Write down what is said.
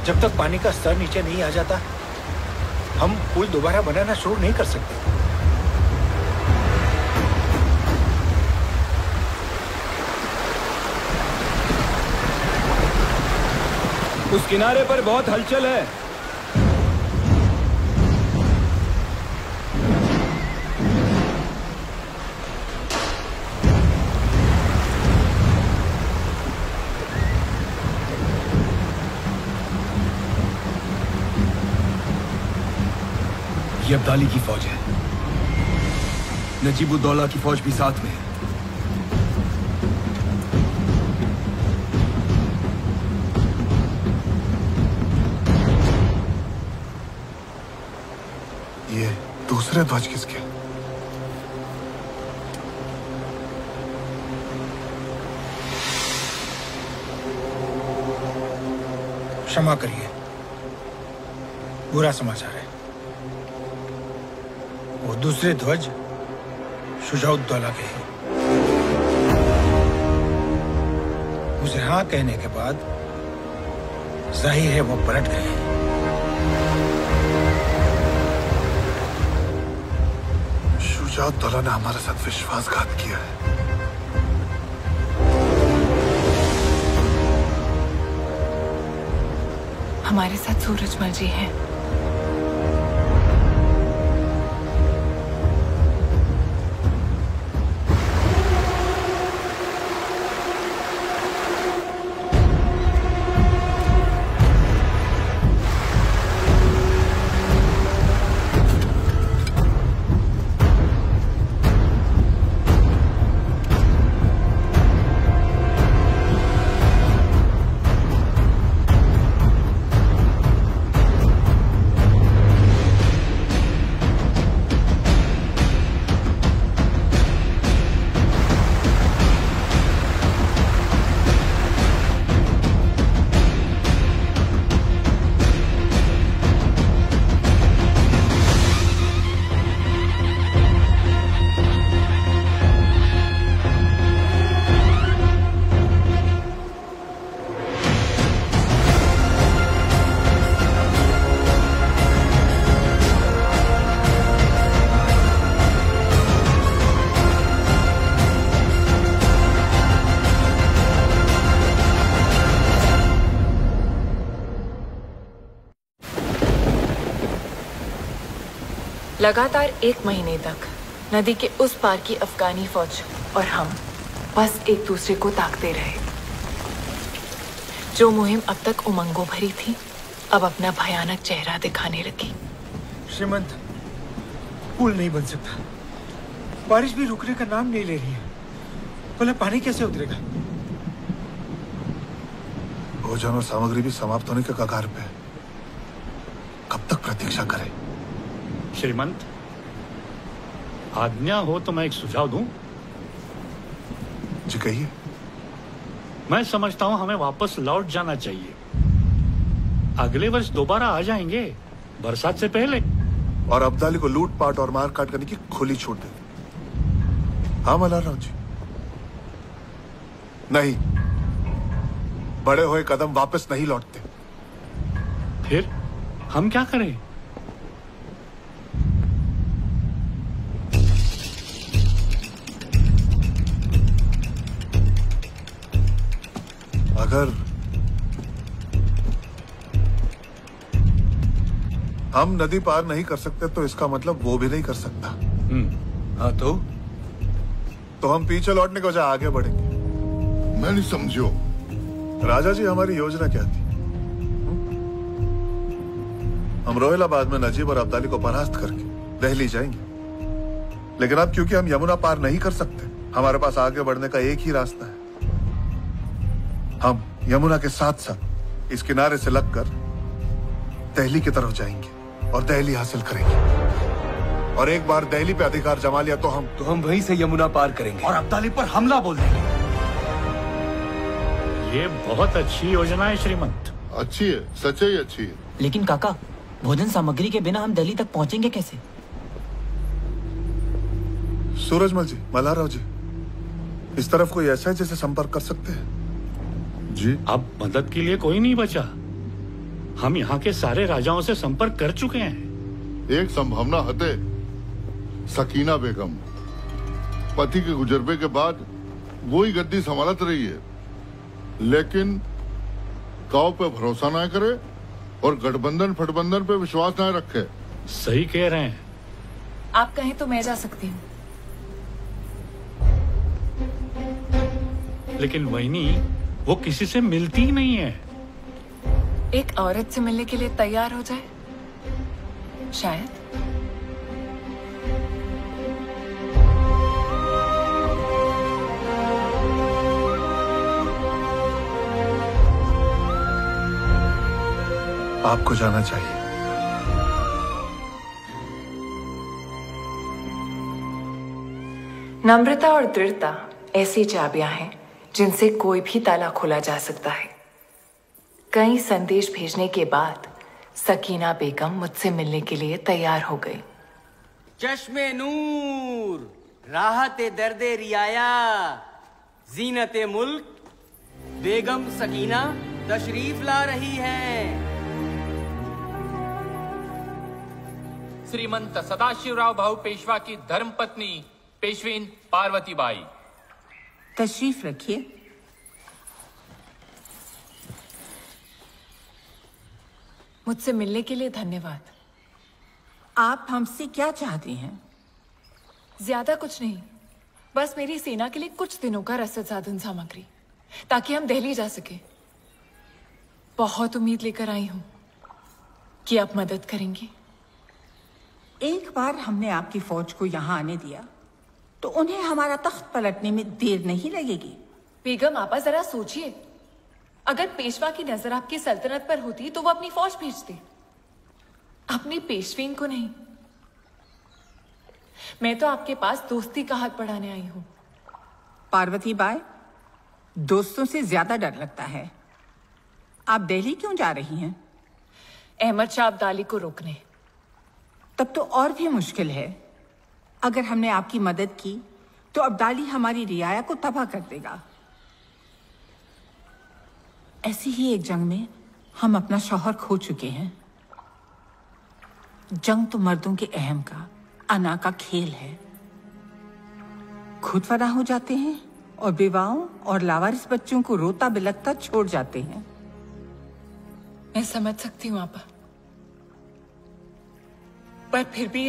जब तक पानी का स्तर नीचे नहीं आ जाता, हम पुल दोबारा बनाना शुरू नहीं कर सकते। उस किनारे पर बहुत हलचल है। ये अब्दाली की फौज है, नजीबुद्दौला की फौज भी साथ में है। ये दूसरे ध्वज किसके? क्षमा करिए, बुरा समाचार है। वो दूसरे ध्वज शुजाउद्दौला के हैं। उसे हाँ कहने के बाद जाहिर है वो पलट गए हैं। शुजाउद्दौला ने हमारे साथ विश्वासघात किया है। हमारे साथ सूरजमल जी हैं। लगातार 1 महीने तक नदी के उस पार की अफगानी फौज और हम बस एक दूसरे को ताकते रहे। जो मुहिम अब तक उमंगों भरी थी, अब अपना भयानक चेहरा दिखाने लगी। श्रीमंत, पुल नहीं बन सकता। बारिश भी रुकने का नाम नहीं ले रही है। भला पानी कैसे उतरेगा? भोजन और सामग्री भी समाप्त होने के कगार पे। कब तक प्रतीक्षा करें? श्रीमंत, आज्ञा हो तो मैं एक सुझाव दूं? जी कहिए। मैं समझता हूं हमें वापस लौट जाना चाहिए। अगले वर्ष दोबारा आ जाएंगे, बरसात से पहले। और अब्दाली को लूट पाट और मार काट करने की खुली छूट दे। हाँ मल्हारराव जी। नहीं, बड़े हुए कदम वापस नहीं लौटते। फिर हम क्या करें? अगर हम नदी पार नहीं कर सकते तो इसका मतलब वो भी नहीं कर सकता। हाँ तो हम पीछे लौटने के बजाय आगे बढ़ेंगे। मैं नहीं समझो। राजा जी, हमारी योजना क्या थी? हम रोहिलाबाद में नजीब और अब्दाली को परास्त करके दिल्ली जाएंगे। लेकिन अब क्योंकि हम यमुना पार नहीं कर सकते, हमारे पास आगे बढ़ने का एक ही रास्ता है। हम यमुना के साथ साथ इस किनारे से लगकर दिल्ली की तरफ जाएंगे और दिल्ली हासिल करेंगे। और एक बार दिल्ली पे अधिकार जमा लिया तो हम वहीं से यमुना पार करेंगे और अब्दाली पर हमला बोल देंगे। ये बहुत अच्छी योजना है श्रीमंत। अच्छी है, सच्चाई अच्छी है। लेकिन काका, भोजन सामग्री के बिना हम दिल्ली तक पहुंचेंगे कैसे? सूरजमल जी, मल्हारराव जी, इस तरफ कोई ऐसा है जिसे संपर्क कर सकते हैं? जी, अब मदद के लिए कोई नहीं बचा। हम यहाँ के सारे राजाओं से संपर्क कर चुके हैं। एक संभावना हते सकीना बेगम पति के गुजरबे के बाद वो ही गद्दी संभालत रही है, लेकिन काव पे भरोसा ना करे और गठबंधन फटबंधन पे विश्वास ना रखे। सही कह रहे हैं। आप कहें तो मैं जा सकती हूँ। लेकिन वहीनी वो किसी से मिलती ही नहीं है। एक औरत से मिलने के लिए तैयार हो जाए शायद। आपको जाना चाहिए। नम्रता और दृढ़ता ऐसी चाबियां हैं जिनसे कोई भी ताला खोला जा सकता है। कई संदेश भेजने के बाद सकीना बेगम मुझसे मिलने के लिए तैयार हो गई। चश्मे नूर, राहते दर्दे रियाया, जीनते मुल्क, बेगम सकीना तशरीफ ला रही है। श्रीमंत सदाशिवराव भाऊ पेशवा की धर्मपत्नी पेशवीन पार्वती बाई। तशरीफ रखिए। मुझसे मिलने के लिए धन्यवाद। आप हमसे क्या चाहती हैं? ज्यादा कुछ नहीं, बस मेरी सेना के लिए कुछ दिनों का रसद साधन सामग्री, ताकि हम दिल्ली जा सके। बहुत उम्मीद लेकर आई हूं कि आप मदद करेंगी। एक बार हमने आपकी फौज को यहाँ आने दिया तो उन्हें हमारा तख्त पलटने में देर नहीं लगेगी। बेगम आपा जरा सोचिए, अगर पेशवा की नजर आपकी सल्तनत पर होती तो वो अपनी फौज भेजते, अपनी पेशवीन को नहीं। मैं तो आपके पास दोस्ती का हाथ बढ़ाने आई हूं। पार्वती बाई, दोस्तों से ज्यादा डर लगता है। आप दिल्ली क्यों जा रही हैं? अहमद शाह अब्दाली को रोकने। तब तो और भी मुश्किल है। अगर हमने आपकी मदद की तो अब्दाली हमारी रियाया को तबाह कर देगा। ऐसी ही एक जंग में हम अपना शौहर खो चुके हैं। जंग तो मर्दों के अहम का, अना का खेल है। खुद फना हो जाते हैं और बेवाओं और लावारिस बच्चों को रोता बिलखता छोड़ जाते हैं। मैं समझ सकती हूँ आपा, पर फिर भी